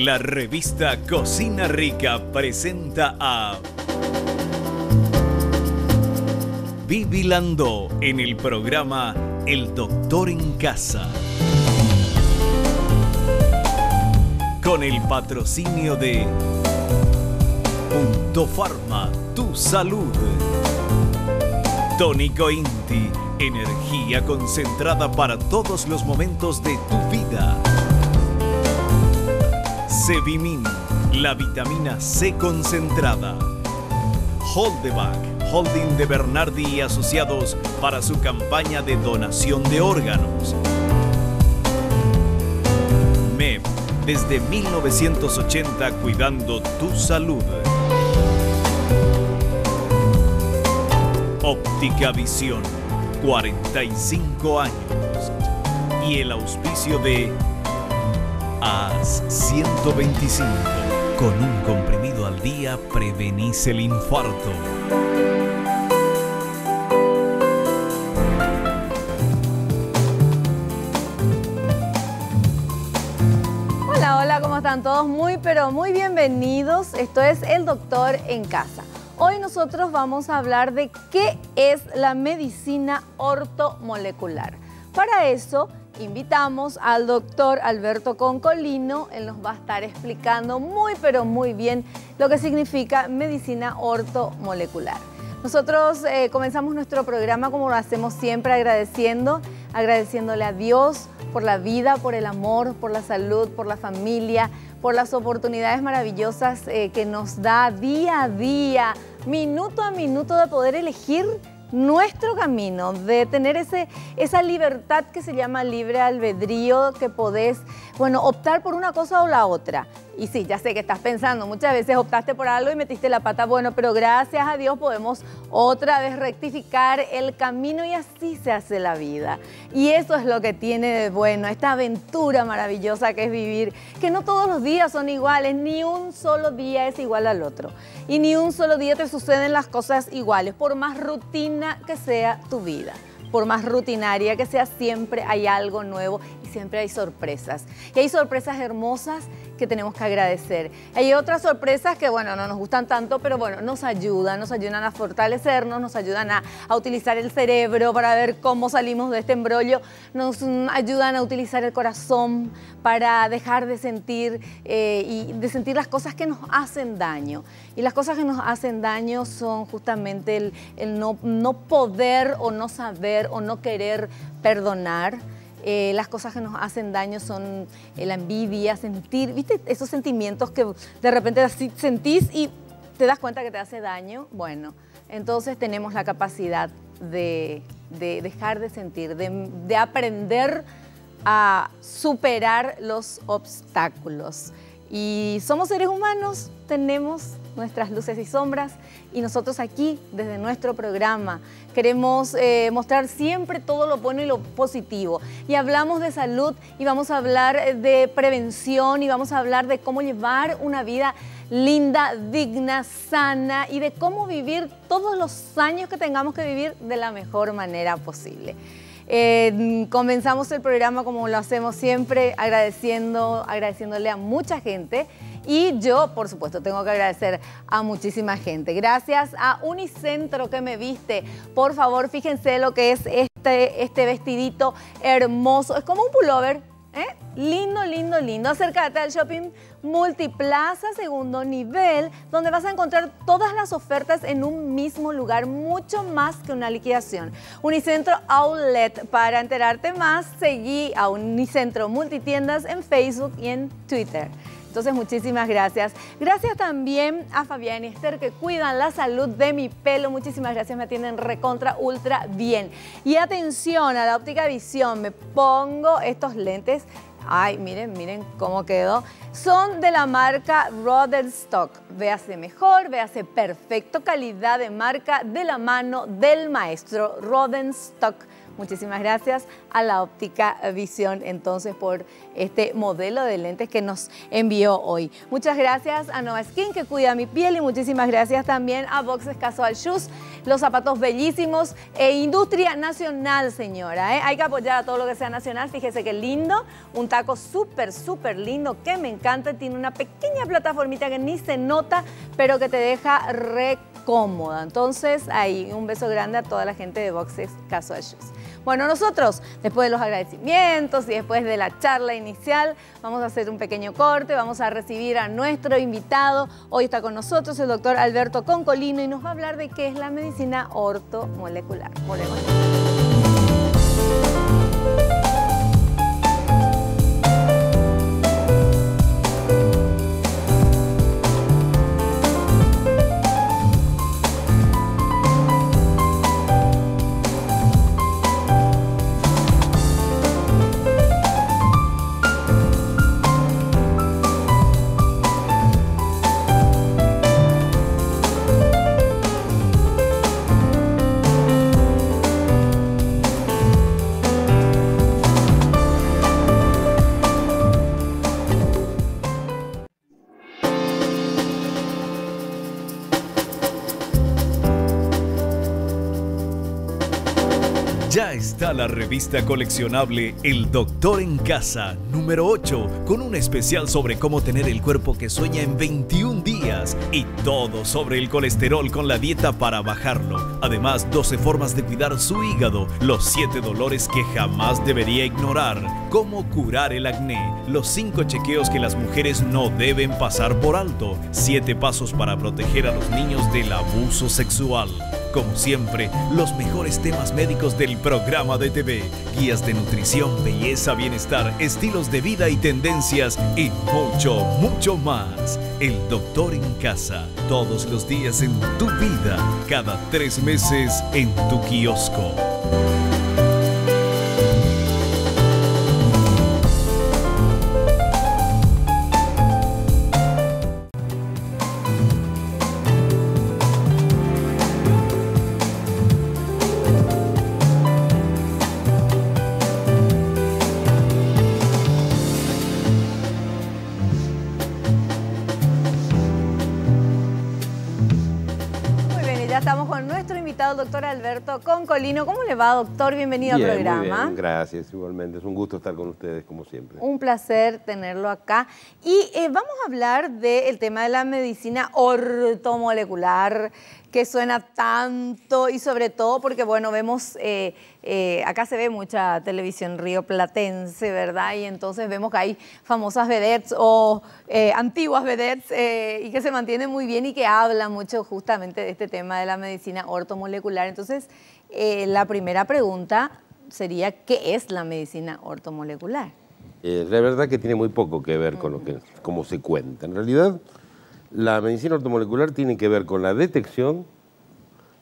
La revista Cocina Rica presenta a Vivi Landó en el programa El Doctor en Casa. Con el patrocinio de Punto Pharma, tu salud. Tónico Inti, energía concentrada para todos los momentos de tu vida. Cevimin, la vitamina C concentrada. Holdeback, Holding de Bernardi y Asociados para su campaña de donación de órganos. MEP, desde 1980 cuidando tu salud. Óptica Visión, 45 años. Y el auspicio de AS 125. Con un comprimido al día prevenís el infarto. Hola, hola, ¿cómo están todos? Muy, pero muy bienvenidos. Esto es El Doctor en Casa. Hoy nosotros vamos a hablar de qué es la medicina ortomolecular. Para eso invitamos al doctor Alberto Concolino. Él nos va a estar explicando muy, pero muy bien lo que significa medicina ortomolecular. Nosotros comenzamos nuestro programa como lo hacemos siempre, agradeciéndole a Dios por la vida, por el amor, por la salud, por la familia, por las oportunidades maravillosas que nos da día a día, minuto a minuto, de poder elegir nuestro camino, de tener esa libertad que se llama libre albedrío, que podés, optar por una cosa o la otra. Y sí, ya sé que estás pensando, muchas veces optaste por algo y metiste la pata, pero gracias a Dios podemos otra vez rectificar el camino y así se hace la vida. Y eso es lo que tiene de bueno, esta aventura maravillosa que es vivir, que no todos los días son iguales, ni un solo día es igual al otro. Y ni un solo día te suceden las cosas iguales, por más rutina que sea tu vida. Por más rutinaria que sea, siempre hay algo nuevo y siempre hay sorpresas. Y hay sorpresas hermosas que tenemos que agradecer. Hay otras sorpresas que, no nos gustan tanto, pero nos ayudan a fortalecernos, nos ayudan a utilizar el cerebro para ver cómo salimos de este embrollo, nos ayudan a utilizar el corazón para dejar de sentir y de sentir las cosas que nos hacen daño. Y las cosas que nos hacen daño son justamente el no poder o no saber o no querer perdonar. Las cosas que nos hacen daño son la envidia, sentir, ¿viste? Esos sentimientos que de repente así sentís y te das cuenta que te hace daño. Entonces tenemos la capacidad de dejar de sentir, de aprender a superar los obstáculos. Y somos seres humanos, tenemos nuestras luces y sombras, y nosotros aquí, desde nuestro programa, queremos mostrar siempre todo lo bueno y lo positivo. Y hablamos de salud, y vamos a hablar de prevención, y vamos a hablar de cómo llevar una vida linda, digna, sana, y de cómo vivir todos los años que tengamos que vivir de la mejor manera posible. Comenzamos el programa como lo hacemos siempre, agradeciéndole a mucha gente. Y yo, por supuesto, tengo que agradecer a muchísima gente. Gracias a Unicentro que me viste. Por favor, fíjense lo que es este vestidito hermoso. Es como un pullover, ¿eh? Lindo, lindo, lindo. Acércate al Shopping Multiplaza Segundo Nivel, donde vas a encontrar todas las ofertas en un mismo lugar, mucho más que una liquidación. Unicentro Outlet. Para enterarte más, seguí a Unicentro Multitiendas en Facebook y en Twitter. Entonces, muchísimas gracias. Gracias también a Fabián y Esther, que cuidan la salud de mi pelo. Muchísimas gracias, me atienden recontra ultra bien. Y atención a la Óptica Visión, me pongo estos lentes. Ay, miren cómo quedó. Son de la marca Rodenstock. Véase mejor, véase perfecto, calidad de marca de la mano del maestro Rodenstock. Muchísimas gracias a la Óptica Visión, entonces, por este modelo de lentes que nos envió hoy. Muchas gracias a Nova Skin, que cuida mi piel, y muchísimas gracias también a Boxes Casual Shoes, los zapatos bellísimos, industria nacional, señora, ¿eh? Hay que apoyar a todo lo que sea nacional. Fíjese qué lindo, un taco súper, súper lindo, que me encanta. Tiene una pequeña plataformita que ni se nota, pero que te deja re cómoda. Entonces, ahí, un beso grande a toda la gente de Boxes Casual Shoes. Bueno, nosotros, después de los agradecimientos y después de la charla inicial, vamos a hacer un pequeño corte, vamos a recibir a nuestro invitado. Hoy está con nosotros el doctor Alberto Concolino y nos va a hablar de qué es la medicina ortomolecular. Volvemos. Ya está la revista coleccionable El Doctor en Casa, número 8, con un especial sobre cómo tener el cuerpo que sueña en 21 días y todo sobre el colesterol con la dieta para bajarlo. Además, 12 formas de cuidar su hígado, los 7 dolores que jamás debería ignorar, cómo curar el acné, los 5 chequeos que las mujeres no deben pasar por alto, 7 pasos para proteger a los niños del abuso sexual. Como siempre, los mejores temas médicos del programa de TV, guías de nutrición, belleza, bienestar, estilos de vida y tendencias y mucho, mucho más. El Doctor en Casa, todos los días en tu vida, cada 3 meses en tu kiosco. El doctor Alberto Concolino. ¿Cómo le va, doctor? Bienvenido Bien, al programa. Muy bien, gracias, igualmente. Es un gusto estar con ustedes, como siempre. Un placer tenerlo acá. Y vamos a hablar del tema de la medicina ortomolecular, que suena tanto y sobre todo porque, bueno, vemos, acá se ve mucha televisión rioplatense, ¿verdad? Y entonces vemos que hay famosas vedettes o antiguas vedettes y que se mantienen muy bien y que hablan mucho justamente de este tema de la medicina ortomolecular. Entonces, la primera pregunta sería, ¿qué es la medicina ortomolecular? La verdad que tiene muy poco que ver con cómo se cuenta. En realidad, la medicina ortomolecular tiene que ver con la detección,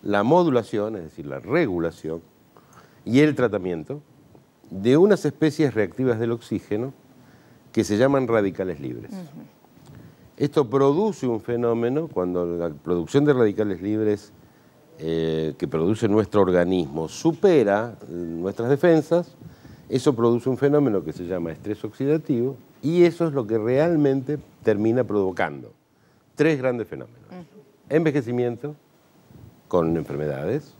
la modulación, es decir, la regulación y el tratamiento de unas especies reactivas del oxígeno que se llaman radicales libres. Esto produce un fenómeno cuando la producción de radicales libres que produce nuestro organismo supera nuestras defensas. Eso produce un fenómeno que se llama estrés oxidativo y eso es lo que realmente termina provocando 3 grandes fenómenos. Envejecimiento con enfermedades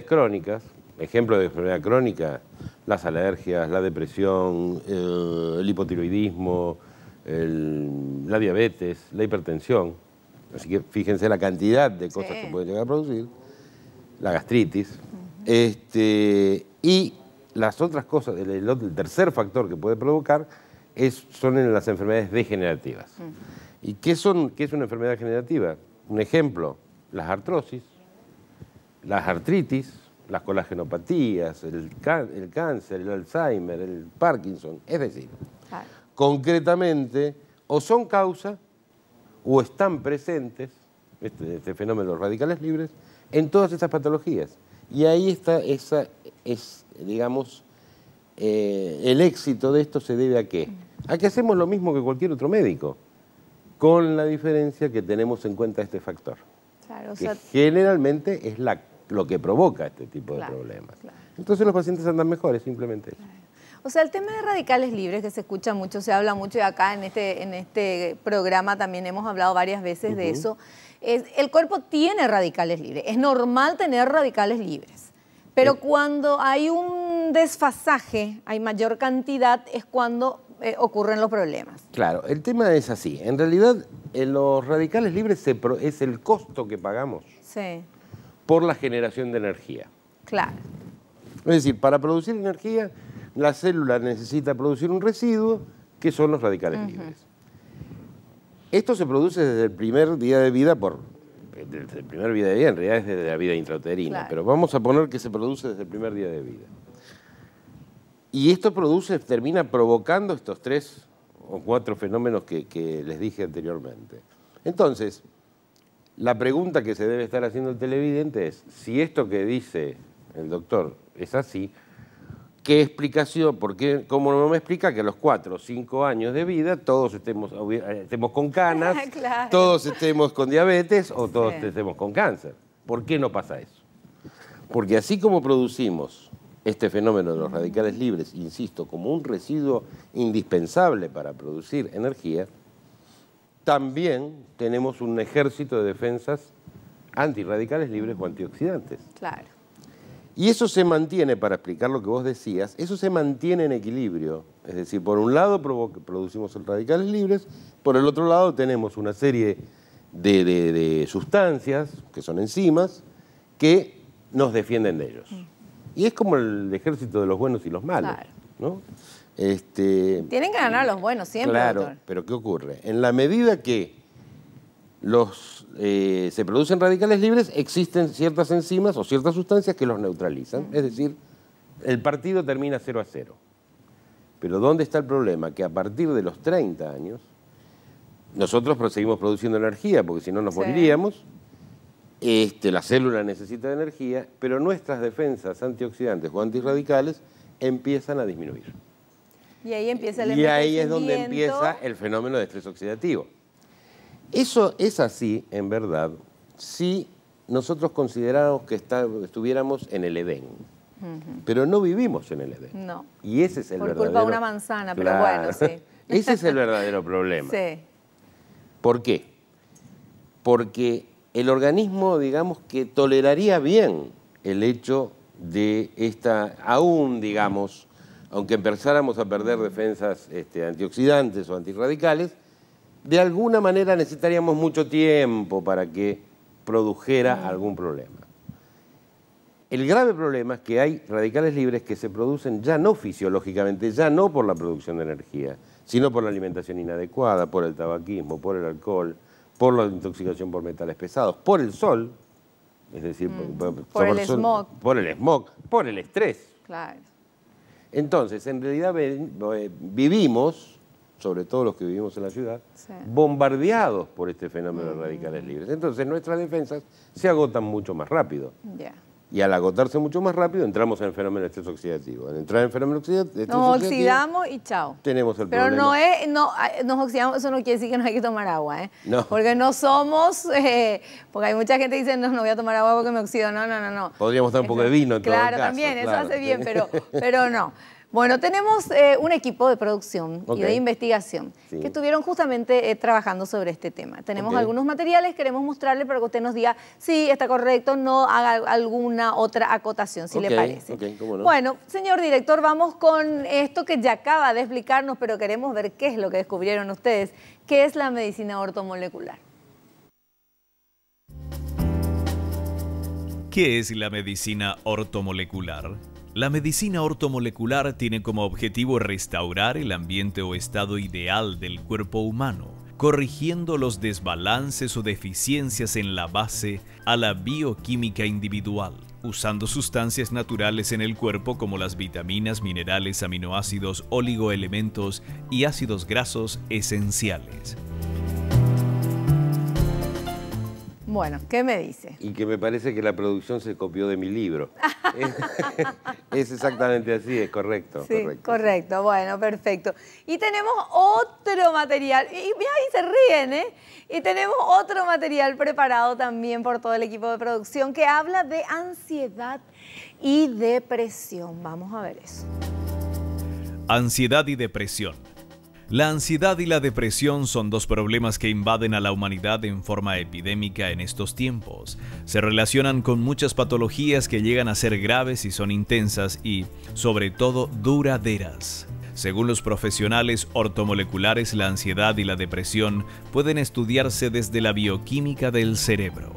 crónicas, ejemplo de enfermedad crónica, las alergias, la depresión, el hipotiroidismo, la diabetes, la hipertensión. Así que fíjense la cantidad de cosas que pueden llegar a producir, la gastritis, y las otras cosas, el tercer factor que puede provocar son en las enfermedades degenerativas. ¿Y qué es una enfermedad degenerativa? Un ejemplo, las artrosis, las artritis, las colagenopatías, el cáncer, el Alzheimer, el Parkinson. Es decir, concretamente, o son causa o están presentes, este fenómeno de los radicales libres, en todas esas patologías. Y ahí está, digamos, el éxito de esto se debe a qué? A que hacemos lo mismo que cualquier otro médico, con la diferencia que tenemos en cuenta este factor. Claro, que generalmente es la lo que provoca este tipo de problemas. Claro. Entonces los pacientes andan mejores, simplemente eso. Claro. O sea, el tema de radicales libres, que se escucha mucho, se habla mucho, y acá en este programa también hemos hablado varias veces de eso. El cuerpo tiene radicales libres, es normal tener radicales libres, pero cuando hay un desfasaje, hay mayor cantidad, es cuando ocurren los problemas. Claro, el tema es así. En realidad, los radicales libres es el costo que pagamos por la generación de energía. Claro. Es decir, para producir energía, la célula necesita producir un residuo, que son los radicales libres. Esto se produce desde el primer día de vida, desde el primer día de vida, en realidad es desde la vida intrauterina, claro, pero vamos a poner que se produce desde el primer día de vida. Y esto termina provocando estos 3 o 4 fenómenos que les dije anteriormente. Entonces, la pregunta que se debe estar haciendo el televidente es, si esto que dice el doctor es así, ¿qué explicación? ¿Cómo no me explica que a los 4 o 5 años de vida todos estemos con canas, claro, todos estemos con diabetes o todos estemos con cáncer? ¿Por qué no pasa eso? Porque así como producimos este fenómeno de los radicales libres, insisto, como un residuo indispensable para producir energía, también tenemos un ejército de defensas antirradicales libres o antioxidantes. Claro. Y eso se mantiene, para explicar lo que vos decías, eso se mantiene en equilibrio. Es decir, por un lado producimos radicales libres, por el otro lado tenemos una serie de sustancias, que son enzimas, que nos defienden de ellos. Y es como el ejército de los buenos y los malos, claro, ¿no? Tienen que ganar los buenos siempre, claro, doctor. Pero ¿qué ocurre? En la medida que se producen radicales libres, existen ciertas enzimas o ciertas sustancias que los neutralizan. Es decir, el partido termina 0-0. Pero ¿dónde está el problema? Que a partir de los 30 años, nosotros seguimos produciendo energía, porque si no nos moriríamos. La célula necesita de energía, pero nuestras defensas antioxidantes o antirradicales empiezan a disminuir. Y ahí empieza el envejecimiento. Y ahí es donde empieza el fenómeno de estrés oxidativo. Eso es así, en verdad, si nosotros consideramos que estuviéramos en el Edén. Pero no vivimos en el Edén. No. Y ese es el verdadero... Por culpa de una manzana, pero claro, bueno, sí. Ese es el verdadero problema. Sí. ¿Por qué? Porque el organismo, digamos, que toleraría bien el hecho de aún, digamos, aunque empezáramos a perder defensas antioxidantes o antirradicales, de alguna manera necesitaríamos mucho tiempo para que produjera algún problema. El grave problema es que hay radicales libres que se producen ya no fisiológicamente, ya no por la producción de energía, sino por la alimentación inadecuada, por el tabaquismo, por el alcohol, por la intoxicación por metales pesados, por el sol, es decir, por el smog, por el estrés. Claro. Entonces, en realidad vivimos, sobre todo los que vivimos en la ciudad, bombardeados por este fenómeno de radicales libres. Entonces, nuestras defensas se agotan mucho más rápido. Y al agotarse mucho más rápido, entramos en el fenómeno de estrés oxidativo. Al entrar en el fenómeno de estrés oxidativo, nos oxidamos y chao. Tenemos el problema. Pero nos oxidamos, eso no quiere decir que no hay que tomar agua, ¿eh? No. Porque no somos, porque hay mucha gente que dice, no voy a tomar agua porque me oxido. No. Podríamos dar un poco de vino en todo Claro, caso, también, claro. eso hace bien, pero no. Bueno, tenemos un equipo de producción y de investigación que estuvieron justamente trabajando sobre este tema. Tenemos algunos materiales, queremos mostrarle para que usted nos diga si está correcto, no haga alguna otra acotación, si le parece. ¿Cómo no? Bueno, señor director, vamos con esto que ya acaba de explicarnos, pero queremos ver qué es lo que descubrieron ustedes, qué es la medicina ortomolecular. ¿Qué es la medicina ortomolecular? La medicina ortomolecular tiene como objetivo restaurar el ambiente o estado ideal del cuerpo humano, corrigiendo los desbalances o deficiencias en la base a la bioquímica individual, usando sustancias naturales en el cuerpo como las vitaminas, minerales, aminoácidos, oligoelementos y ácidos grasos esenciales. Bueno, ¿qué me dice? Y que me parece que la producción se copió de mi libro. Es exactamente así, es correcto. Sí, correcto. Bueno, perfecto. Y tenemos otro material, y mira, ahí se ríen, ¿eh? Y tenemos otro material preparado también por todo el equipo de producción que habla de ansiedad y depresión. Vamos a ver eso. Ansiedad y depresión. La ansiedad y la depresión son dos problemas que invaden a la humanidad en forma epidémica en estos tiempos. Se relacionan con muchas patologías que llegan a ser graves y son intensas y, sobre todo, duraderas. Según los profesionales ortomoleculares, la ansiedad y la depresión pueden estudiarse desde la bioquímica del cerebro.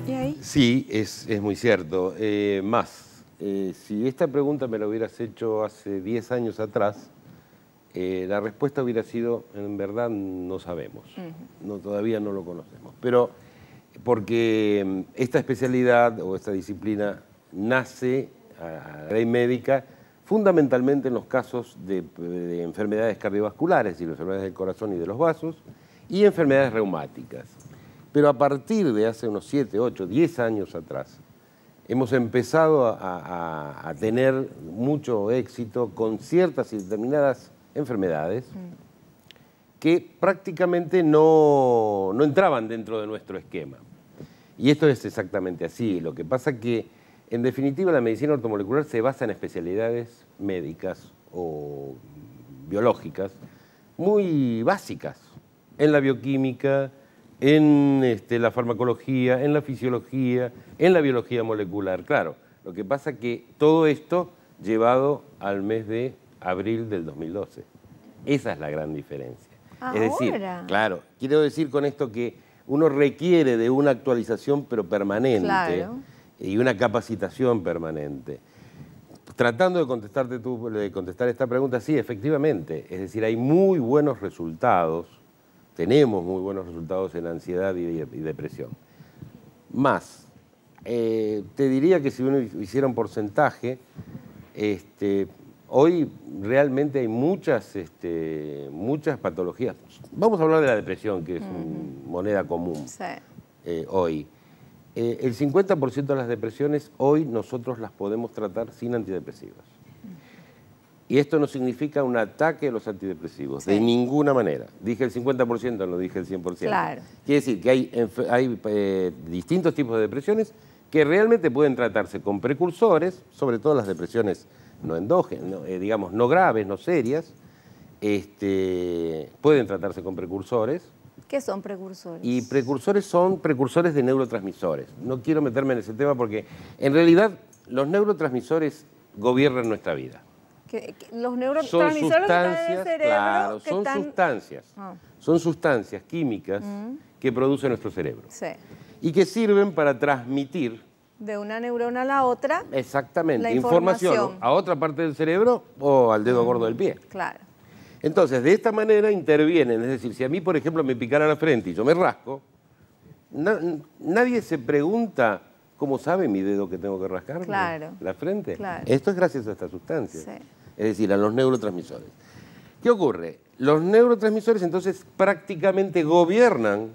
¿Y ahí? Sí, es muy cierto. Si esta pregunta me la hubieras hecho hace 10 años atrás, la respuesta hubiera sido, en verdad, no sabemos. Todavía no lo conocemos. Pero porque esta especialidad o esta disciplina nace a la ley médica fundamentalmente en los casos de enfermedades cardiovasculares, es decir, enfermedades del corazón y de los vasos, y enfermedades reumáticas. Pero a partir de hace unos 7, 8, 10 años atrás, hemos empezado a tener mucho éxito con ciertas y determinadas enfermedades que prácticamente no entraban dentro de nuestro esquema. Y esto es exactamente así. Lo que pasa es que, en definitiva, la medicina ortomolecular se basa en especialidades médicas o biológicas muy básicas, en la bioquímica, en la farmacología, en la fisiología, en la biología molecular. Claro, lo que pasa es que todo esto llevado al mes de abril del 2012. Esa es la gran diferencia. ¿Ahora? Es decir, claro, quiero decir con esto que uno requiere de una actualización pero permanente, claro, y una capacitación permanente. Tratando de contestar esta pregunta, sí, efectivamente. Es decir, hay muy buenos resultados. Tenemos muy buenos resultados en ansiedad y depresión. Más, te diría que si uno hiciera un porcentaje, hoy realmente hay muchas patologías. Vamos a hablar de la depresión, que es moneda común hoy. El 50% de las depresiones hoy nosotros las podemos tratar sin antidepresivos. Y esto no significa un ataque a los antidepresivos, de ninguna manera. Dije el 50%, no dije el 100%. Claro. Quiere decir que hay distintos tipos de depresiones que realmente pueden tratarse con precursores, sobre todo las depresiones no endógenas, digamos, no graves, no serias, pueden tratarse con precursores. ¿Qué son precursores? Y precursores son precursores de neurotransmisores. No quiero meterme en ese tema porque en realidad los neurotransmisores gobiernan nuestra vida. Los neurotransmisores están en el cerebro. Claro, son sustancias químicas que produce nuestro cerebro. Sí. Y que sirven para transmitir de una neurona a la otra. Exactamente, la información a otra parte del cerebro o al dedo gordo del pie. Claro. Entonces, de esta manera intervienen. Es decir, si a mí, por ejemplo, me picara la frente y yo me rasco, nadie se pregunta cómo sabe mi dedo que tengo que rascarme la frente. Claro. Esto es gracias a estas sustancias. Sí. Es decir, a los neurotransmisores. ¿Qué ocurre? Los neurotransmisores entonces prácticamente gobiernan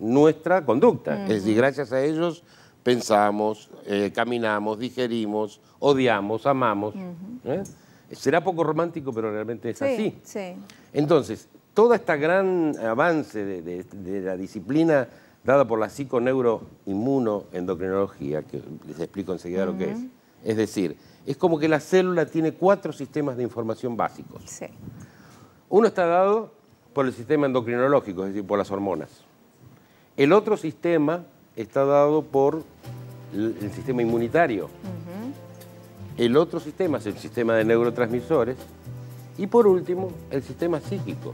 nuestra conducta. Es decir, gracias a ellos pensamos, caminamos, digerimos, odiamos, amamos. Será poco romántico, pero realmente es así. Sí. Entonces, todo este gran avance de la disciplina dada por la psiconeuroinmunoendocrinología, que les explico enseguida lo que es decir, es como que la célula tiene 4 sistemas de información básicos. Sí. Uno está dado por el sistema endocrinológico, es decir, por las hormonas. El otro sistema está dado por el sistema inmunitario. El otro sistema es el sistema de neurotransmisores. Y por último, el sistema psíquico.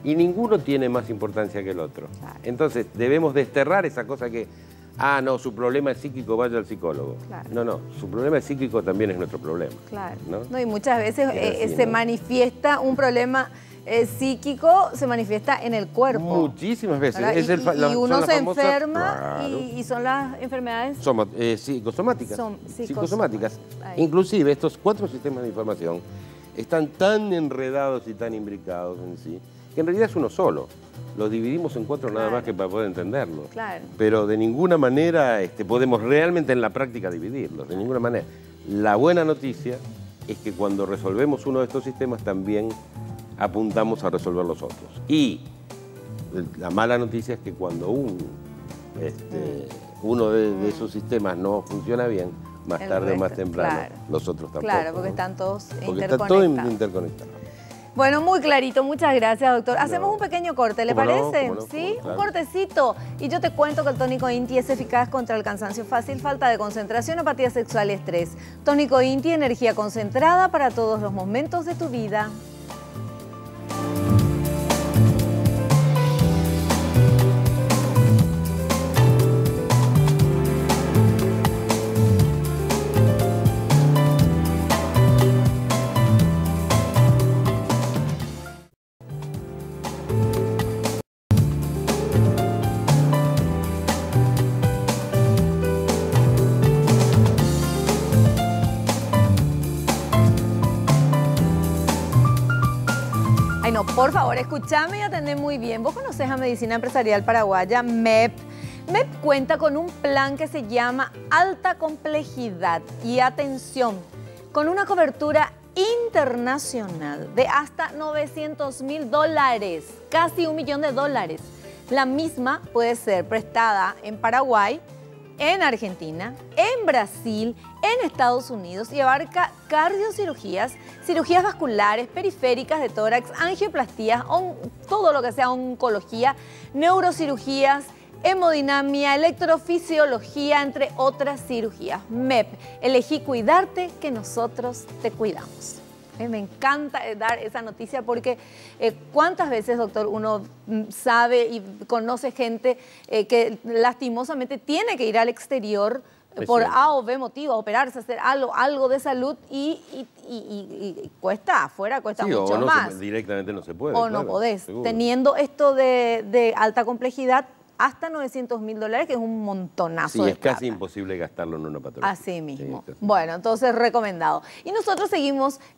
Y ninguno tiene más importancia que el otro. Claro. Entonces, debemos desterrar esa cosa que, no, su problema es psíquico, vaya al psicólogo. Claro. No, su problema es psíquico también es nuestro problema. Claro. ¿No? Y muchas veces se manifiesta un problema psíquico, se manifiesta en el cuerpo. Muchísimas veces. Y uno se enferma y son las enfermedades psicosomáticas. Psicosomáticas. Inclusive estos 4 sistemas de información están tan enredados y tan imbricados en sí que en realidad es uno solo. Los dividimos en 4 nada más que para poder entenderlos. Pero de ninguna manera podemos realmente en la práctica dividirlos, de ninguna manera. La buena noticia es que cuando resolvemos uno de estos sistemas también apuntamos a resolver los otros. Y la mala noticia es que cuando uno de esos sistemas no funciona bien, más tarde o más temprano, los otros tampoco. Claro, porque están todos porque interconectados. está todo interconectado. Bueno, muy clarito, muchas gracias, doctor. Hacemos un pequeño corte, ¿le parece? ¿Cómo no? ¿Sí? Claro. Un cortecito. Y yo te cuento que el tónico Inti es eficaz contra el cansancio fácil, falta de concentración, apatía sexual y estrés. Tónico Inti, energía concentrada para todos los momentos de tu vida. Ay, no, por favor, escúchame y atendé muy bien. ¿Vos conocés a Medicina Empresarial Paraguaya, MEP? MEP cuenta con un plan que se llama Alta Complejidad y atención, con una cobertura internacional de hasta $900.000, casi $1 millón. La misma puede ser prestada en Paraguay, en Argentina, en Brasil, en Estados Unidos y abarca cardiocirugías, cirugías vasculares, periféricas de tórax, angioplastías, todo lo que sea oncología, neurocirugías, hemodinamia, electrofisiología, entre otras cirugías. MEP, elegí cuidarte que nosotros te cuidamos. Me encanta dar esa noticia porque cuántas veces, doctor, uno sabe y conoce gente que lastimosamente tiene que ir al exterior por A o B motivo, a operarse, hacer algo de salud y cuesta, afuera cuesta mucho más. Directamente no se puede. O no podés. Seguro. Teniendo esto de alta complejidad, hasta $900.000, que es un montonazo de plata. Casi imposible gastarlo en una patología. Así mismo. Bueno, entonces recomendado. Y nosotros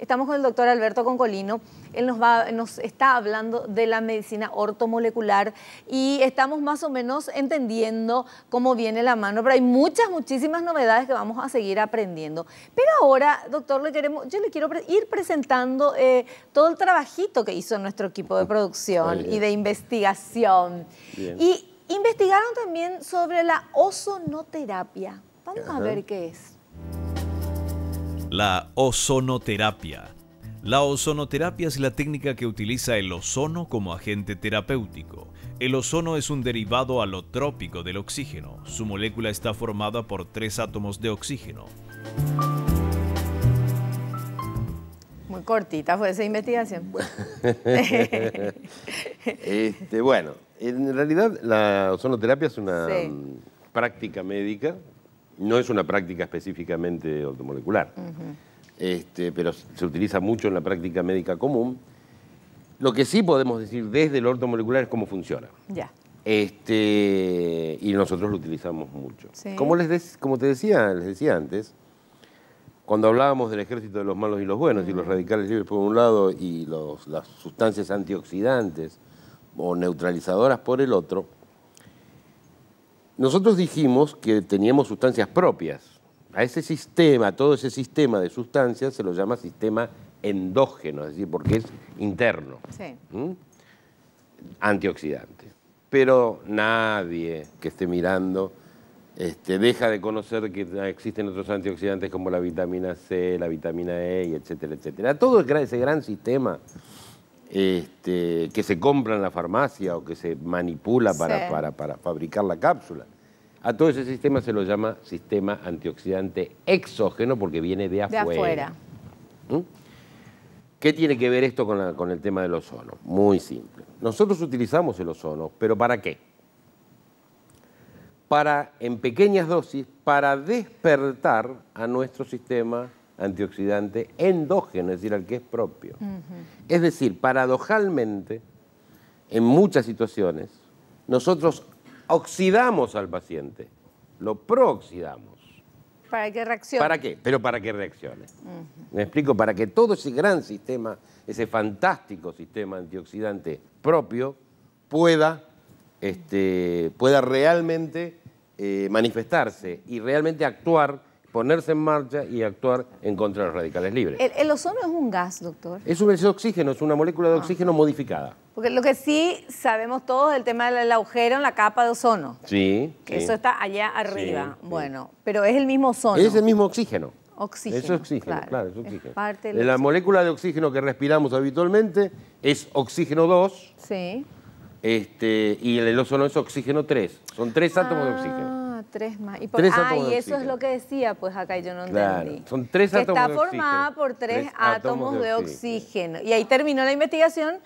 estamos con el doctor Alberto Concolino. Él nos está hablando de la medicina ortomolecular y estamos más o menos entendiendo cómo viene la mano, pero hay muchísimas novedades que vamos a seguir aprendiendo. Pero ahora, doctor, yo le quiero ir presentando todo el trabajito que hizo nuestro equipo de producción y de investigación. Bien. Y investigaron también sobre la ozonoterapia. Vamos a ver qué es. La ozonoterapia. La ozonoterapia es la técnica que utiliza el ozono como agente terapéutico. El ozono es un derivado alotrópico del oxígeno. Su molécula está formada por 3 átomos de oxígeno. Muy cortita fue esa investigación. Bueno, en realidad la ozonoterapia es una práctica médica, no es una práctica específicamente ortomolecular, pero se utiliza mucho en la práctica médica común. Lo que sí podemos decir desde el ortomolecular es cómo funciona. Ya. Y nosotros lo utilizamos mucho. Sí. Como te decía, les decía antes, cuando hablábamos del ejército de los malos y los buenos, y los radicales libres por un lado y las sustancias antioxidantes o neutralizadoras por el otro, nosotros dijimos que teníamos sustancias propias. A ese sistema, a todo ese sistema de sustancias se lo llama sistema endógeno, es decir, porque es interno, antioxidante. Pero nadie que esté mirando deja de conocer que existen otros antioxidantes como la vitamina C, la vitamina E, y etcétera, etcétera. Todo ese gran sistema que se compra en la farmacia o que se manipula para fabricar la cápsula, a todo ese sistema se lo llama sistema antioxidante exógeno porque viene de afuera. ¿Qué tiene que ver esto con el tema del ozono? Muy simple. Nosotros utilizamos el ozono, ¿pero para qué? En pequeñas dosis, para despertar a nuestro sistema antioxidante endógeno, es decir, al que es propio. Es decir, paradojalmente, en muchas situaciones, nosotros oxidamos al paciente, lo prooxidamos. Para que reaccione. ¿Para qué? Pero para que reaccione. ¿Me explico? Para que todo ese gran sistema, ese fantástico sistema antioxidante propio, pueda realmente manifestarse y realmente actuar, ponerse en marcha y actuar en contra de los radicales libres. ¿El ozono es un gas, doctor? Es oxígeno, es una molécula de oxígeno modificada. Porque lo que sí sabemos todos es el tema del agujero en la capa de ozono. Sí. Que eso está allá arriba. Sí. Bueno, pero es el mismo ozono. Es el mismo oxígeno. Oxígeno. Es oxígeno, claro, es Es oxígeno. parte del La oxígeno. molécula de oxígeno que respiramos habitualmente es oxígeno 2 Sí. y el ozono es oxígeno 3. Son 3 átomos de oxígeno. Ah, 3 más. Y, Tres átomos de y eso es oxígeno. lo que decía, pues acá yo no Claro, entendí. son 3 que átomos de está formada oxígeno. por 3 Tres átomos de oxígeno. Y ahí terminó la investigación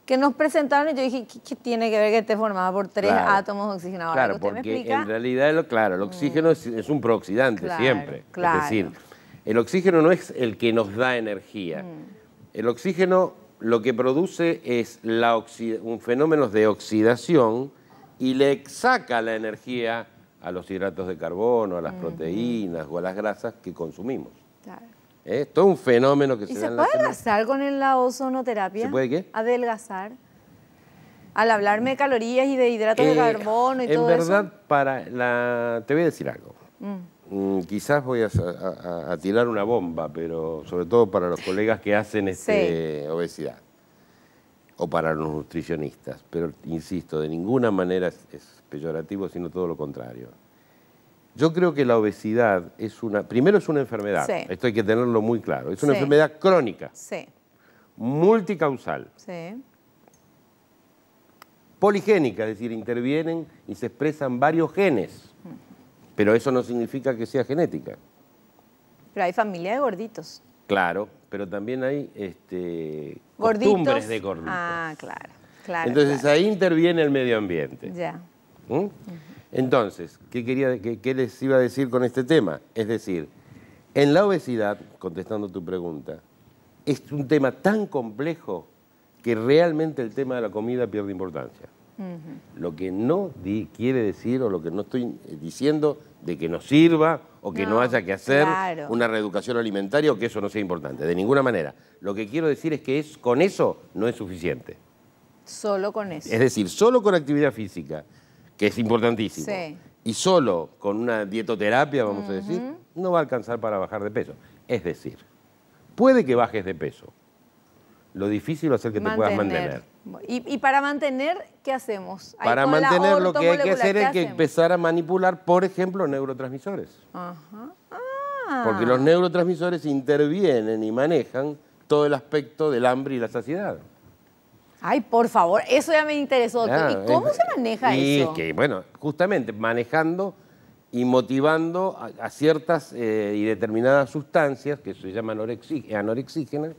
que nos presentaron y yo dije, ¿qué tiene que ver que esté formada por 3 Claro. átomos de oxígeno? Ahora Claro, que usted me porque explica, en realidad, el oxígeno es un prooxidante Claro, siempre. claro. Es decir, el oxígeno no es el que nos da energía. El oxígeno lo que produce es un fenómeno de oxidación y le saca la energía a los hidratos de carbono, a las proteínas o a las grasas que consumimos. claro. Es todo un fenómeno que ¿Y se da se en la puede célula. adelgazar con la ozonoterapia? ¿Se puede qué? Adelgazar. Al hablarme de calorías y de hidratos de carbono y todo eso. En verdad, te voy a decir algo. Quizás voy a tirar una bomba, pero sobre todo para los colegas que hacen obesidad o para los nutricionistas. Pero insisto, de ninguna manera es peyorativo, sino todo lo contrario. Yo creo que la obesidad primero es una enfermedad, Sí. esto hay que tenerlo muy claro, es una Sí. enfermedad crónica, Sí, multicausal, sí. poligénica, es decir, intervienen y se expresan varios genes, pero eso no significa que sea genética. Pero hay familia de gorditos. Claro, pero también hay Gorditos. costumbres de gorditos. Ah, claro. Claro. Entonces claro. ahí interviene el medio ambiente. Ya. ¿Mm? Entonces, ¿qué les iba a decir con este tema? Es decir, en la obesidad, contestando tu pregunta, es un tema tan complejo que realmente el tema de la comida pierde importancia. Lo que no quiere decir, o lo que no estoy diciendo, de que no sirva o que no haya que hacer claro. una reeducación alimentaria o que eso no sea importante, de ninguna manera. Lo que quiero decir es que con eso no es suficiente. Solo con eso. Es decir, solo con actividad física, que es importantísimo, Sí. y solo con una dietoterapia, vamos a decir, no va a alcanzar para bajar de peso. Es decir, puede que bajes de peso. Lo difícil va a ser que te puedas mantener. Y para mantener, ¿qué hacemos? Ahí Para con la mantener lo que hay que ortomolecular, hacer ¿qué es que hacemos? empezar a manipular, por ejemplo, neurotransmisores. Ajá. Ah. Porque los neurotransmisores intervienen y manejan todo el aspecto del hambre y la saciedad. Ay, por favor, eso ya me interesó. Claro, ¿Y cómo se maneja y eso? que, bueno, justamente manejando y motivando a ciertas y determinadas sustancias que se llaman anorexígenas.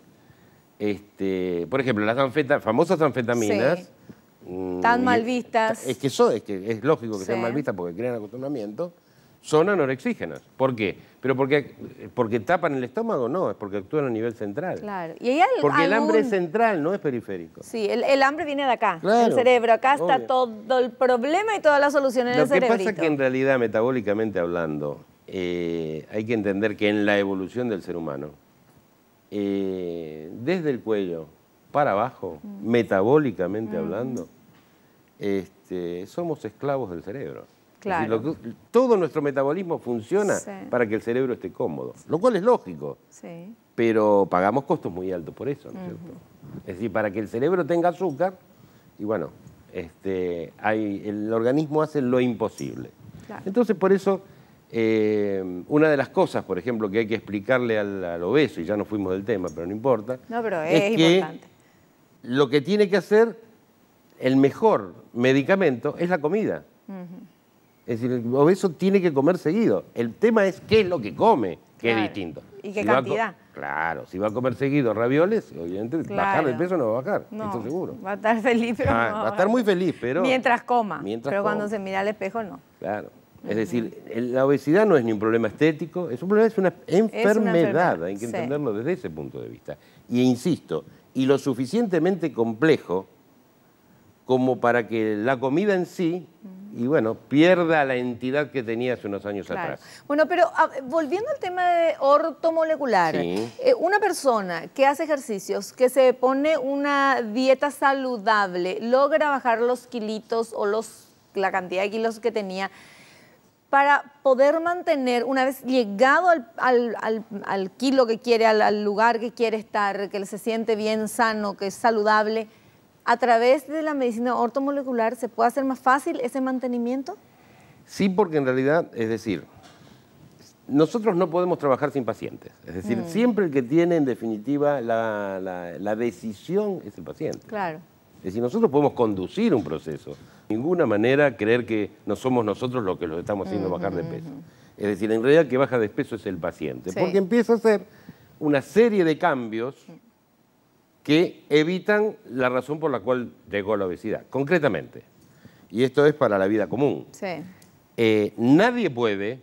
Por ejemplo, las famosas anfetaminas. Sí. Tan mal vistas. Es que es lógico que sean Sí. mal vistas porque crean acostumbramiento. Son anorexígenas. ¿Por qué? ¿Pero porque tapan el estómago? No, es porque actúan a nivel central. Claro. ¿Y hay Porque el hambre es algún- central, no es periférico. Sí, el hambre viene de acá, Claro, del cerebro. Acá está obvio. todo el problema y toda la solución en Lo el que cerebrito. pasa es que en realidad, metabólicamente hablando, hay que entender que en la evolución del ser humano, desde el cuello para abajo, metabólicamente hablando, somos esclavos del cerebro. Claro. Es decir, todo nuestro metabolismo funciona Sí. para que el cerebro esté cómodo, lo cual es lógico, Sí. pero pagamos costos muy altos por eso, ¿no es cierto? Es decir, para que el cerebro tenga azúcar, y bueno, el organismo hace lo imposible. Claro. Entonces, por eso, una de las cosas, por ejemplo, que hay que explicarle al obeso, y ya nos fuimos del tema, pero no importa, No, pero es que importante. lo que tiene que hacer, el mejor medicamento, es la comida. Es decir, el obeso tiene que comer seguido. El tema es qué es lo que come, que Claro. es distinto. ¿Y qué Si va a cantidad? Claro, si va a comer seguido ravioles, obviamente bajar de Claro. peso no va a bajar, No, esto seguro. va a estar feliz, pero no Va a estar muy feliz, pero... Mientras coma. Mientras pero cuando coma. se mira al espejo, no. Claro. Es decir, la obesidad no es ni un problema estético, es una enfermedad, hay que sí. entenderlo desde ese punto de vista. Y insisto, y lo suficientemente complejo como para que la comida en sí, y bueno, pierda la entidad que tenía hace unos años atrás. Bueno, pero volviendo al tema de ortomolecular, Sí. Una persona que hace ejercicios, que se pone una dieta saludable, logra bajar los kilitos o la cantidad de kilos que tenía, para poder mantener, una vez llegado al kilo que quiere, al lugar que quiere estar, que se siente bien, sano, que es saludable, ¿a través de la medicina ortomolecular se puede hacer más fácil ese mantenimiento? Sí, porque en realidad, es decir, nosotros no podemos trabajar sin pacientes. Es decir, siempre el que tiene en definitiva la decisión es el paciente. Claro. Es decir, nosotros podemos conducir un proceso. De ninguna manera creer que no somos nosotros los que lo estamos haciendo bajar de peso. Es decir, en realidad el que baja de peso es el paciente. Sí. Porque empieza a hacer una serie de cambios que evitan la razón por la cual llegó a la obesidad, concretamente. Y esto es para la vida común. Sí. Nadie puede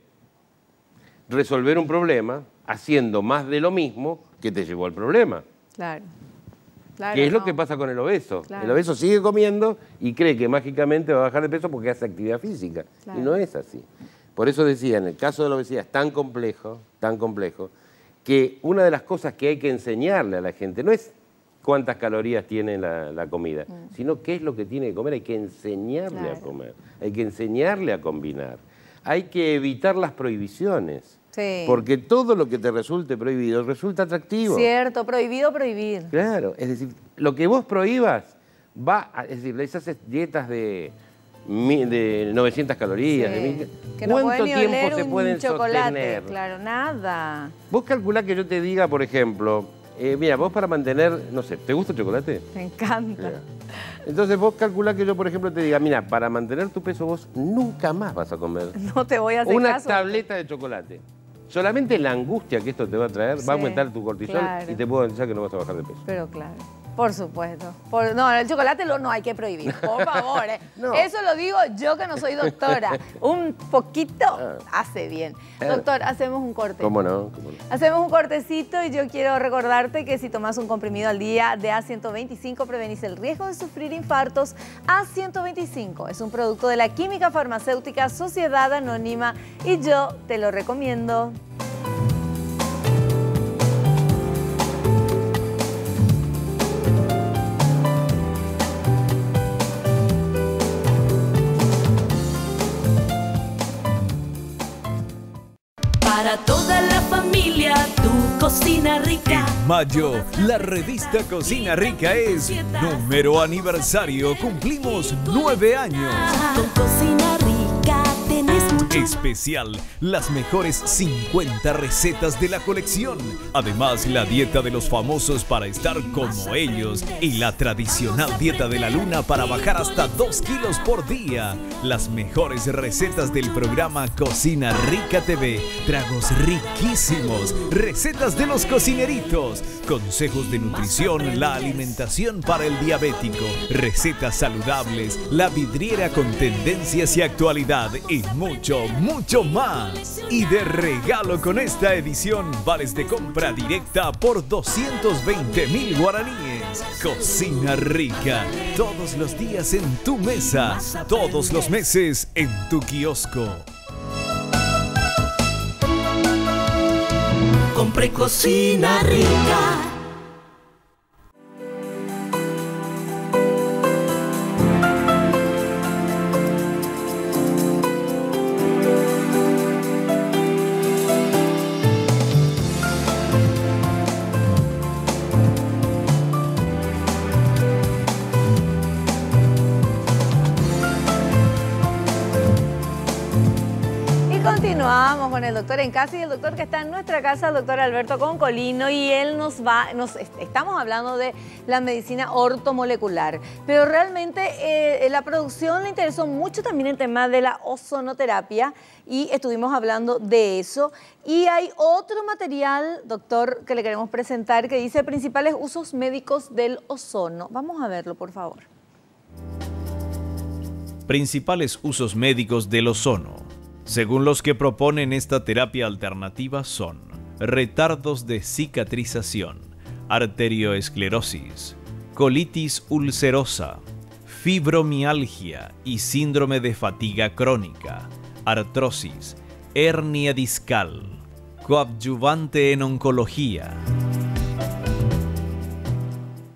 resolver un problema haciendo más de lo mismo que te llevó al problema. Claro. Claro, Que es no. lo que pasa con el obeso. Claro. El obeso sigue comiendo y cree que mágicamente va a bajar de peso porque hace actividad física. Claro. Y no es así. Por eso decía, en el caso de la obesidad es tan complejo, que una de las cosas que hay que enseñarle a la gente no es cuántas calorías tiene la comida, sino qué es lo que tiene que comer. Hay que enseñarle a comer, hay que enseñarle a combinar. Hay que evitar las prohibiciones. Sí. Porque todo lo que te resulte prohibido resulta atractivo. Cierto, prohibido prohibir. Claro, es decir, lo que vos prohíbas es decir, les haces dietas de 900 calorías, Sí. de 1000. Que no ¿Cuánto puede ni tiempo oler se un pueden chocolate. sostener? Claro, nada. Vos calculá que yo te diga, por ejemplo, mira, vos para mantener, no sé, ¿te gusta el chocolate? Me encanta. Entonces vos calculá que yo, por ejemplo, te diga, mira, para mantener tu peso vos nunca más vas a comer No te voy a hacer una caso. tableta de chocolate. Solamente la angustia que esto te va a traer va a aumentar tu cortisol, claro. y te puedo garantizar que no vas a bajar de peso. Pero claro, por supuesto. No, el chocolate no hay que prohibir, por favor. No. Eso lo digo yo que no soy doctora. Un poquito hace bien. Doctor, hacemos un corte. ¿Cómo no? ¿Cómo no? Hacemos un cortecito y yo quiero recordarte que si tomas un comprimido al día de A125 prevenís el riesgo de sufrir infartos. A125 es un producto de la química farmacéutica Sociedad Anónima y yo te lo recomiendo. Para toda la familia, tu cocina rica. En mayo, la revista Cocina Rica es número aniversario. Cumplimos 9 años. Con cocina rica tenés mucho. Especial, las mejores 50 recetas de la colección. Además, la dieta de los famosos para estar como ellos. Y la tradicional dieta de la luna para bajar hasta 2 kilos por día. Las mejores recetas del programa Cocina Rica TV. Tragos riquísimos. Recetas de los cocineritos. Consejos de nutrición, la alimentación para el diabético. Recetas saludables. La vidriera con tendencias y actualidad. Y mucho más. Y de regalo con esta edición, vales de compra directa por 220.000 guaraníes. Cocina Rica, todos los días en tu mesa, todos los meses en tu kiosco. Compré cocina rica. Continuamos con el doctor en casa y el doctor que está en nuestra casa, el doctor Alberto Concolino, y él estamos hablando de la medicina ortomolecular, pero realmente la producción le interesó mucho también el tema de la ozonoterapia y estuvimos hablando de eso. Y hay otro material, doctor, que le queremos presentar que dice principales usos médicos del ozono. Vamos a verlo, por favor. Principales usos médicos del ozono. Según los que proponen esta terapia alternativa son retardos de cicatrización, arterioesclerosis, colitis ulcerosa, fibromialgia y síndrome de fatiga crónica, artrosis, hernia discal, coadyuvante en oncología.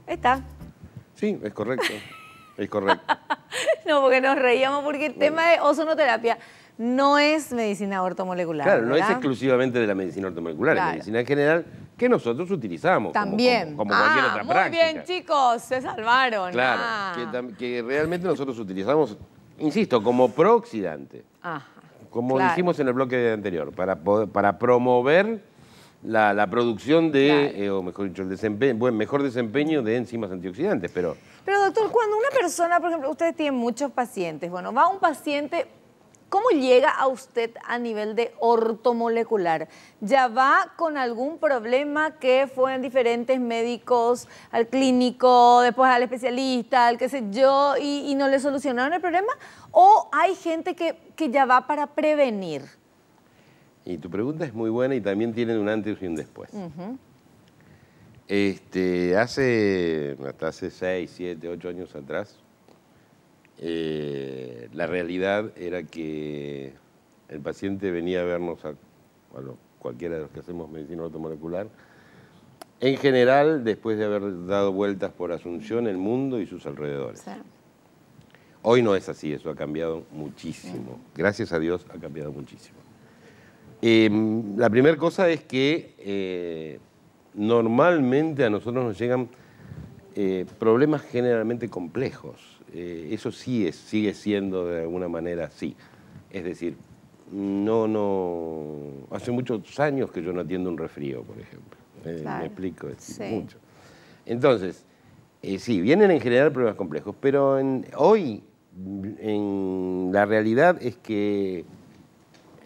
Está. Sí, es correcto. Es correcto. No, porque nos reíamos porque el tema de ozonoterapia no es medicina ortomolecular. Claro, no es ¿verdad? exclusivamente de la medicina ortomolecular, Claro. es medicina en general que nosotros utilizamos. También. Como cualquier otra muy práctica. bien, chicos, se salvaron. Claro, que realmente nosotros utilizamos, insisto, como prooxidante. Ajá, Como claro. dijimos en el bloque anterior, para promover la producción de, Claro. o mejor dicho, el mejor desempeño de enzimas antioxidantes. Pero doctor, cuando una persona, por ejemplo, ustedes tienen muchos pacientes, bueno, va un paciente, ¿cómo llega a usted a nivel de ortomolecular? ¿Ya va con algún problema que fueron diferentes médicos, al clínico, después al especialista, al qué sé yo, y no le solucionaron el problema? ¿O hay gente que ya va para prevenir? y tu pregunta es muy buena y también tiene un antes y un después. Hasta hace 6, 7, 8 años atrás, la realidad era que el paciente venía a vernos, cualquiera de los que hacemos medicina ortomolecular, en general, después de haber dado vueltas por Asunción, el mundo y sus alrededores. Sí. Hoy no es así, eso ha cambiado muchísimo. Gracias a Dios ha cambiado muchísimo. La primera cosa es que normalmente a nosotros nos llegan problemas generalmente complejos. Eso sí sigue siendo de alguna manera así. Es decir, hace muchos años que yo no atiendo un resfrío, por ejemplo. Claro. Me explico, Sí. mucho. Entonces, sí, vienen en general problemas complejos, pero hoy la realidad es que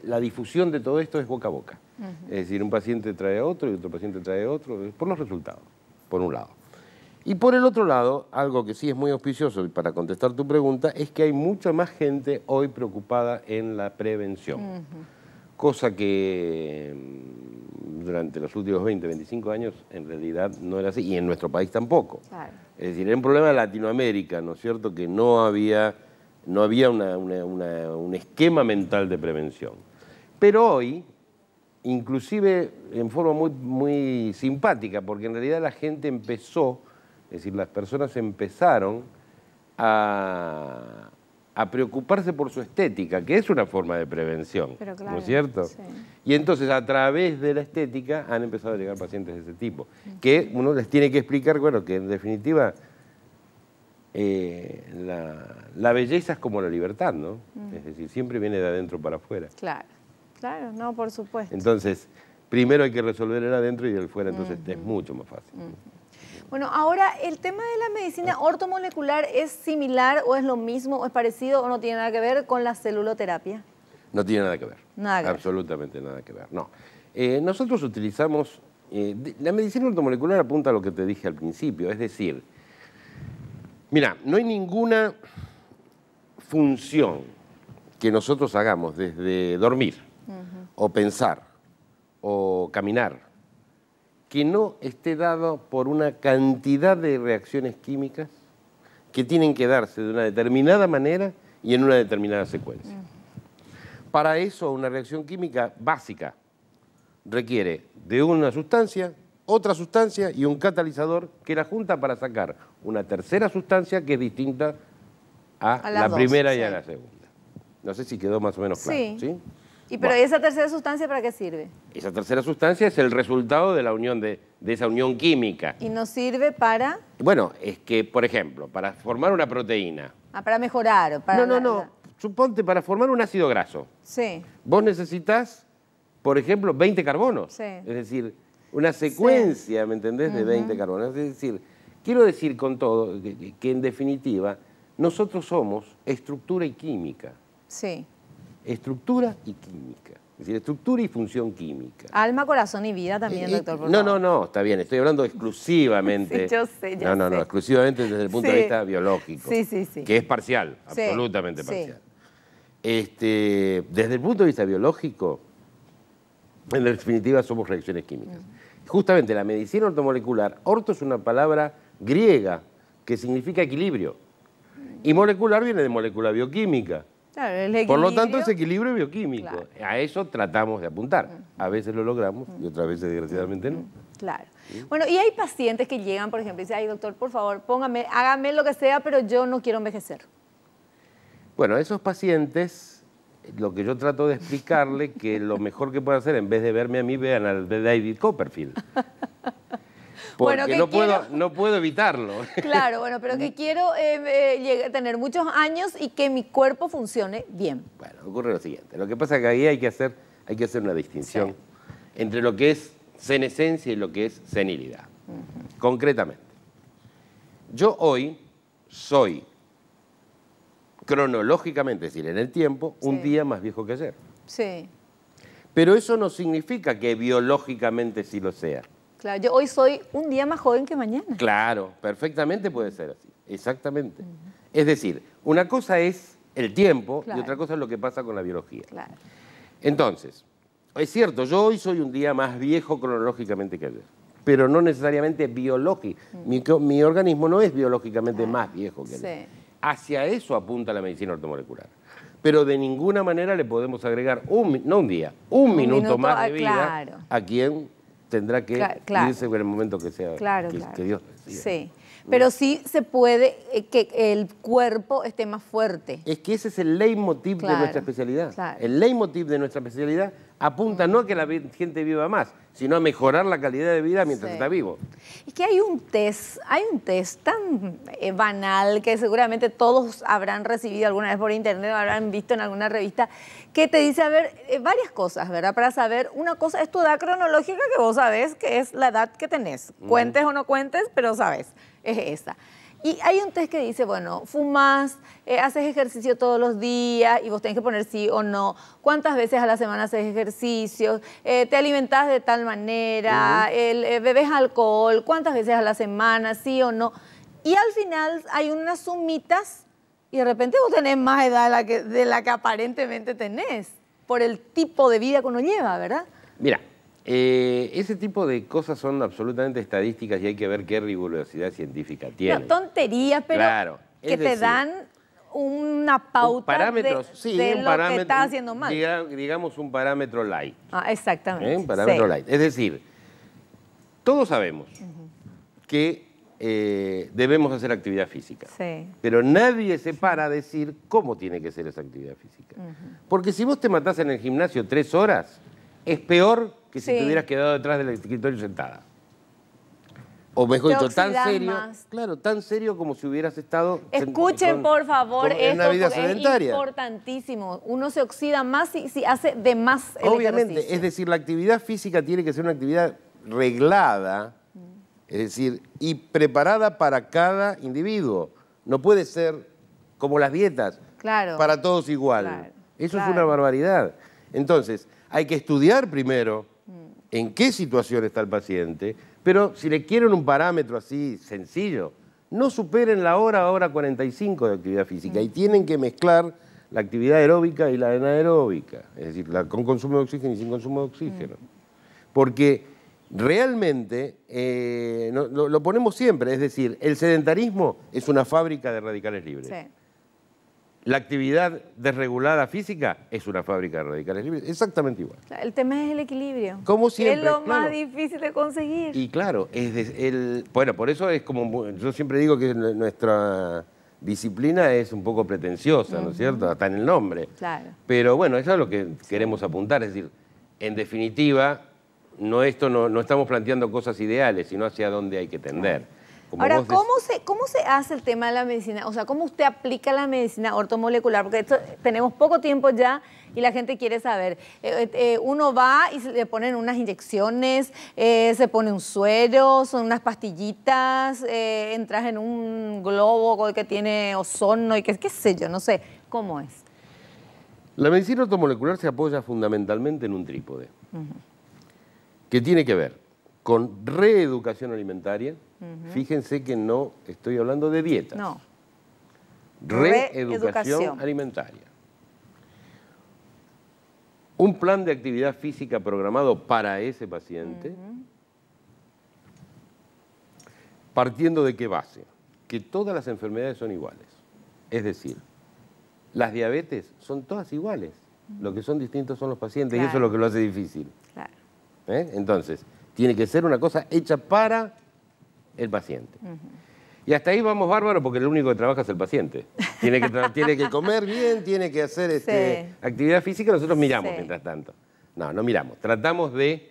la difusión de todo esto es boca a boca. Es decir, un paciente trae a otro y otro paciente trae a otro, por los resultados, por un lado. Y por el otro lado, algo que sí es muy auspicioso para contestar tu pregunta, es que hay mucha más gente hoy preocupada en la prevención. Cosa que durante los últimos 20, 25 años en realidad no era así, y en nuestro país tampoco. Claro. Es decir, era un problema de Latinoamérica, ¿no es cierto?, que no había un esquema mental de prevención. Pero hoy, inclusive en forma muy, muy simpática, porque en realidad la gente empezó, es decir, las personas empezaron a preocuparse por su estética, que es una forma de prevención, Pero claro, ¿no es cierto? sí. Y entonces a través de la estética han empezado a llegar pacientes de ese tipo, que uno les tiene que explicar, bueno, que en definitiva la belleza es como la libertad, ¿no? Es decir, siempre viene de adentro para afuera. Claro, claro, no, por supuesto. Entonces, primero hay que resolver el adentro y el fuera, entonces es mucho más fácil. Bueno, ahora, ¿el tema de la medicina ortomolecular es similar o es lo mismo o es parecido o no tiene nada que ver con la celuloterapia? No tiene nada que ver. Nada que ver. Absolutamente nada que ver, no. Nosotros utilizamos... la medicina ortomolecular apunta a lo que te dije al principio, es decir, mira, no hay ninguna función que nosotros hagamos desde dormir, o pensar, o caminar, que no esté dado por una cantidad de reacciones químicas que tienen que darse de una determinada manera y en una determinada secuencia. Para eso, una reacción química básica requiere de una sustancia, otra sustancia y un catalizador que la junta para sacar una tercera sustancia que es distinta a las la dos, primera y sí. a la segunda. No sé si quedó más o menos claro, Sí. ¿sí? Pero Bueno. ¿y esa tercera sustancia para qué sirve? Esa tercera sustancia es el resultado de la unión de esa unión química. Y nos sirve para, Bueno, es que, por ejemplo, para formar una proteína... para mejorar. Para No. Suponte, para formar un ácido graso, Sí, vos necesitas, por ejemplo, 20 carbonos. Sí. Es decir, una secuencia, ¿me entendés?, de 20 carbonos. Es decir, quiero decir con todo que en definitiva nosotros somos estructura y química. sí. Estructura y química. Es decir, estructura y función química. Alma, corazón y vida también, doctor. Por favor. No, está bien, estoy hablando exclusivamente. Sí, yo sé, ya No, sé. exclusivamente desde el punto Sí. de vista biológico. Sí. Que es parcial, Sí, absolutamente sí. parcial. Desde el punto de vista biológico, en definitiva somos reacciones químicas. Justamente la medicina ortomolecular, orto es una palabra griega que significa equilibrio. Y molecular viene de molécula bioquímica. Claro, el Por lo equilibrio. tanto, es equilibrio bioquímico. Claro. A eso tratamos de apuntar. A veces lo logramos y otras veces, desgraciadamente, no. Claro. Bueno, y hay pacientes que llegan, por ejemplo, y dicen, ay, doctor, por favor, póngame, hágame lo que sea, pero yo no quiero envejecer. Bueno, a esos pacientes, lo que yo trato de explicarle, que lo mejor que puede hacer, en vez de verme a mí, vean al de David Copperfield. Porque Bueno, que no puedo evitarlo. Claro, bueno, pero que quiero tener muchos años y que mi cuerpo funcione bien. Bueno, ocurre lo siguiente. Lo que pasa es que ahí hay que hacer una distinción entre lo que es senescencia y lo que es senilidad. Concretamente, yo hoy soy cronológicamente, es decir, en el tiempo, un día más viejo que ayer. Sí. Pero eso no significa que biológicamente sí lo sea. Claro, yo hoy soy un día más joven que mañana. Claro, perfectamente puede ser así, exactamente. Es decir, una cosa es el tiempo y otra cosa es lo que pasa con la biología. Claro. Entonces, es cierto, yo hoy soy un día más viejo cronológicamente que ayer, pero no necesariamente biológico. Mi organismo no es biológicamente más viejo que ayer. Sí. Hacia eso apunta la medicina ortomolecular. Pero de ninguna manera le podemos agregar, no un día, un minuto más de vida a quien tendrá que irse en el momento que sea, que Dios decida. Sí, pero sí se puede que el cuerpo esté más fuerte. Es que ese es el leitmotiv de nuestra especialidad. Claro. El leitmotiv de nuestra especialidad apunta no a que la gente viva más, sino a mejorar la calidad de vida mientras está vivo. Es que hay un test tan banal que seguramente todos habrán recibido alguna vez por internet o habrán visto en alguna revista, que te dice, a ver, varias cosas, ¿verdad? Para saber, una cosa es tu edad cronológica, que vos sabés que es la edad que tenés. Cuentes o no cuentes, pero sabes, es esa. Y hay un test que dice, bueno, fumas, haces ejercicio todos los días y vos tenés que poner sí o no. ¿Cuántas veces a la semana haces ejercicio? ¿Te alimentás de tal manera? ¿Bebes alcohol? ¿Cuántas veces a la semana? ¿Sí o no? Y al final hay unas sumitas y de repente vos tenés más edad de la que aparentemente tenés por el tipo de vida que uno lleva, ¿verdad? Mira, ese tipo de cosas son absolutamente estadísticas y hay que ver qué rigurosidad científica tiene. No, tonterías, pero claro, que te dan una pauta de lo que estás haciendo mal. Digamos un parámetro light. Exactamente. Un parámetro light. Es decir, todos sabemos que debemos hacer actividad física. Sí. Pero nadie se para a decir cómo tiene que ser esa actividad física. Porque si vos te matás en el gimnasio 3 horas, es peor que si te hubieras quedado detrás del escritorio sentada. O mejor dicho, tan serio, claro, tan serio como si hubieras estado... Escuchen, por favor, esto, en la vida porque sedentaria. Es importantísimo. Uno se oxida más si hace de más el Obviamente, ejercicio. es decir, la actividad física tiene que ser una actividad reglada, es decir, y preparada para cada individuo. No puede ser como las dietas, para todos igual. Eso es una barbaridad. Entonces, hay que estudiar primero en qué situación está el paciente, pero si le quieren un parámetro así sencillo, no superen la hora 45 de actividad física y tienen que mezclar la actividad aeróbica y la anaeróbica, es decir, con consumo de oxígeno y sin consumo de oxígeno. Porque realmente, lo ponemos siempre, es decir, el sedentarismo es una fábrica de radicales libres. Sí. La actividad desregulada física es una fábrica de radicales libres, exactamente igual. El tema es el equilibrio. Como siempre, es lo más difícil de conseguir. Y claro, bueno, por eso es como, yo siempre digo que nuestra disciplina es un poco pretenciosa, ¿no es cierto? Hasta en el nombre. Claro. Pero bueno, eso es lo que queremos apuntar, es decir, en definitiva, no estamos planteando cosas ideales, sino hacia dónde hay que tender. Ahora, ¿cómo se hace el tema de la medicina? O sea, ¿cómo usted aplica la medicina ortomolecular? Porque tenemos poco tiempo ya y la gente quiere saber. Uno va y le ponen unas inyecciones, se pone un suero, son unas pastillitas, entras en un globo que tiene ozono y qué sé yo, no sé. ¿Cómo es? La medicina ortomolecular se apoya fundamentalmente en un trípode, que tiene que ver con reeducación alimentaria. Fíjense que no estoy hablando de dietas. No. Reeducación alimentaria. Un plan de actividad física programado para ese paciente, partiendo de qué base, que todas las enfermedades son iguales. Es decir, las diabetes son todas iguales. Lo que son distintos son los pacientes y eso es lo que lo hace difícil. Claro. Entonces, tiene que ser una cosa hecha para el paciente. Y hasta ahí vamos bárbaro porque el único que trabaja es el paciente. Tiene que comer bien, tiene que hacer actividad física, nosotros miramos mientras tanto. No, no miramos. Tratamos de,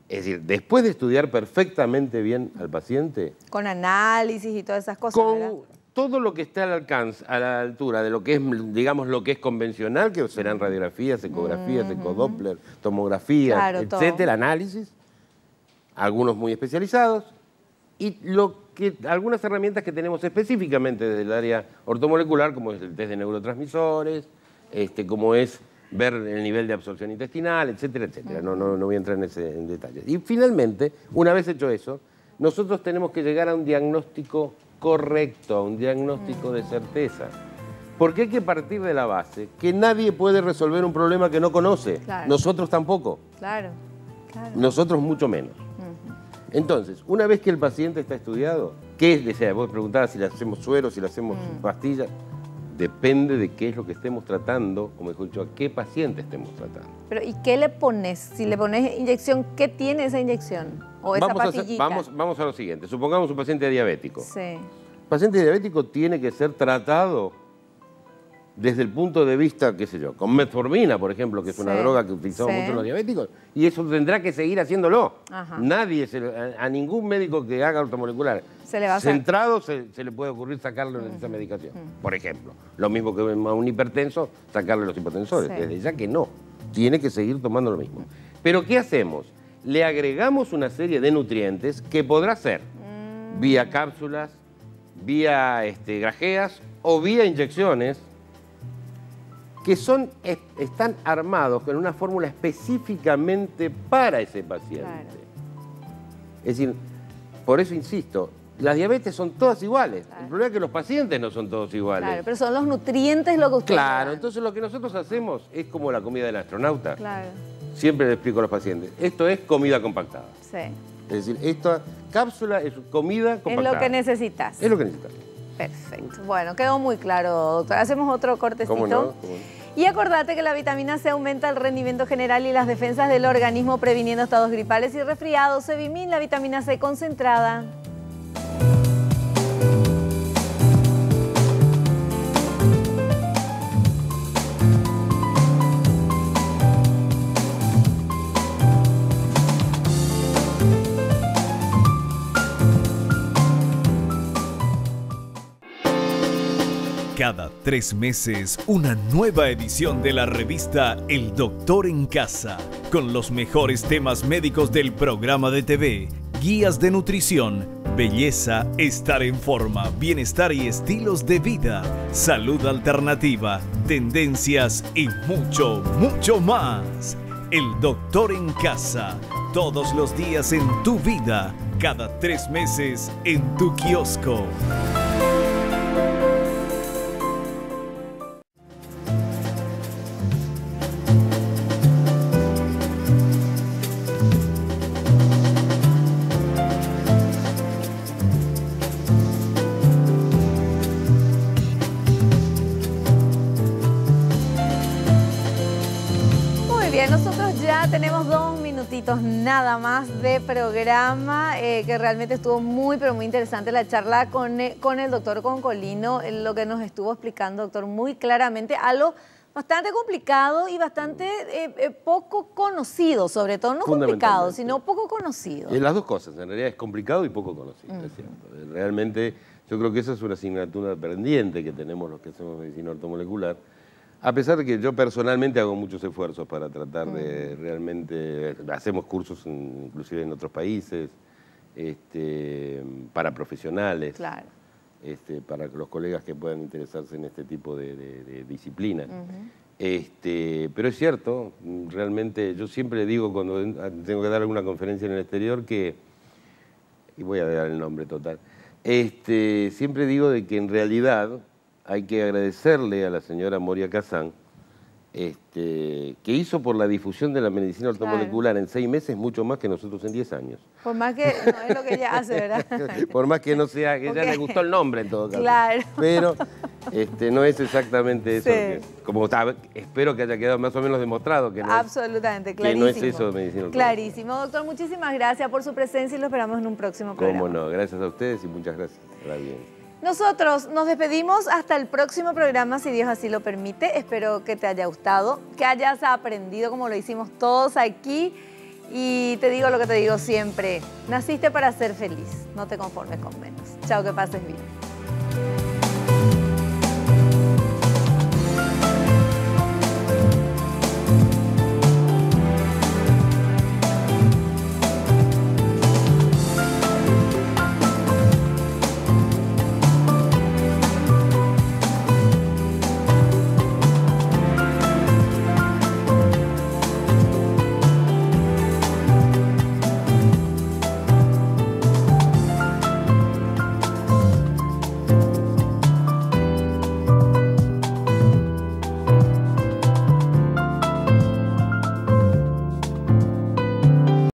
es decir, después de estudiar perfectamente bien al paciente... Con análisis y todas esas cosas, ¿verdad? Todo lo que está al alcance, a la altura de lo que es, digamos, lo que es convencional, que serán radiografías, ecografías, ecodoppler, tomografías, etcétera, análisis, algunos muy especializados, y algunas herramientas que tenemos específicamente desde el área ortomolecular, como es el test de neurotransmisores, como es ver el nivel de absorción intestinal, etcétera, etcétera. No voy a entrar en detalles. Y finalmente, una vez hecho eso, nosotros tenemos que llegar a un diagnóstico correcto, a un diagnóstico de certeza. Porque hay que partir de la base que nadie puede resolver un problema que no conoce. Claro. Nosotros tampoco. Claro. Nosotros mucho menos. Entonces, una vez que el paciente está estudiado, vos preguntabas si le hacemos suero, si le hacemos pastillas, depende de qué es lo que estemos tratando, o mejor dicho, a qué paciente estemos tratando. Pero, ¿y qué le pones? Si le pones inyección, ¿qué tiene esa inyección? ¿O esa pastillita? Vamos a lo siguiente. Supongamos un paciente diabético. Sí. El paciente diabético tiene que ser tratado desde el punto de vista, qué sé yo, con metformina, por ejemplo, que es una droga que utilizamos mucho los diabéticos, y eso tendrá que seguir haciéndolo. Nadie, a ningún médico que haga ortomolecular centrado se le puede ocurrir sacarle esa medicación, por ejemplo. Lo mismo que a un hipertenso, sacarle los hipotensores. Desde ya que no, tiene que seguir tomando lo mismo. Pero ¿qué hacemos? Le agregamos una serie de nutrientes que podrá ser vía cápsulas, vía grajeas o vía inyecciones, que están armados con una fórmula específicamente para ese paciente. Es decir, por eso insisto, las diabetes son todas iguales. El problema es que los pacientes no son todos iguales. Claro, pero son los nutrientes lo que ustedes dan. Entonces lo que nosotros hacemos es como la comida del astronauta. Siempre le explico a los pacientes, esto es comida compactada. Es decir, esta cápsula es comida compactada. Es lo que necesitas. Es lo que necesitas. Perfecto. Bueno, quedó muy claro, doctor. Hacemos otro cortecito. ¿Cómo no? Y acordate que la vitamina C aumenta el rendimiento general y las defensas del organismo previniendo estados gripales y resfriados. Cevimin, la vitamina C concentrada. Cada 3 meses, una nueva edición de la revista El Doctor en Casa, con los mejores temas médicos del programa de TV, guías de nutrición, belleza, estar en forma, bienestar y estilos de vida, salud alternativa, tendencias y mucho, mucho más. El Doctor en Casa, todos los días en tu vida, cada 3 meses en tu kiosco. Nosotros ya tenemos 2 minutitos nada más de programa, que realmente estuvo muy, pero muy interesante la charla con el doctor Concolino, lo que nos estuvo explicando, doctor, muy claramente, algo bastante complicado y bastante poco conocido, sobre todo no complicado, sino poco conocido. Las dos cosas, en realidad es complicado y poco conocido, es cierto. Realmente yo creo que esa es una asignatura pendiente que tenemos los que hacemos medicina ortomolecular. A pesar de que yo personalmente hago muchos esfuerzos para tratar de realmente, hacemos cursos inclusive en otros países, para profesionales, para los colegas que puedan interesarse en este tipo de disciplinas. Pero es cierto, realmente yo siempre digo cuando tengo que dar alguna conferencia en el exterior que, y voy a dar el nombre total, siempre digo de que en realidad hay que agradecerle a la señora Moria Kazan, que hizo por la difusión de la medicina ortomolecular en 6 meses mucho más que nosotros en 10 años. Por más que no es lo que ella hace, ¿verdad? Por más que no sea, que ella le gustó el nombre en todo caso. Claro. Pero no es exactamente eso. Sí. Como espero que haya quedado más o menos demostrado que no, absolutamente, que no es clarísimo. eso de medicina ortomolecular. Clarísimo. Doctor, muchísimas gracias por su presencia y lo esperamos en un próximo programa. Cómo no, gracias a ustedes y muchas gracias. Está bien. Nosotros nos despedimos hasta el próximo programa, si Dios así lo permite. Espero que te haya gustado, que hayas aprendido como lo hicimos todos aquí. Y te digo lo que te digo siempre, naciste para ser feliz, no te conformes con menos. Chao, que pases bien.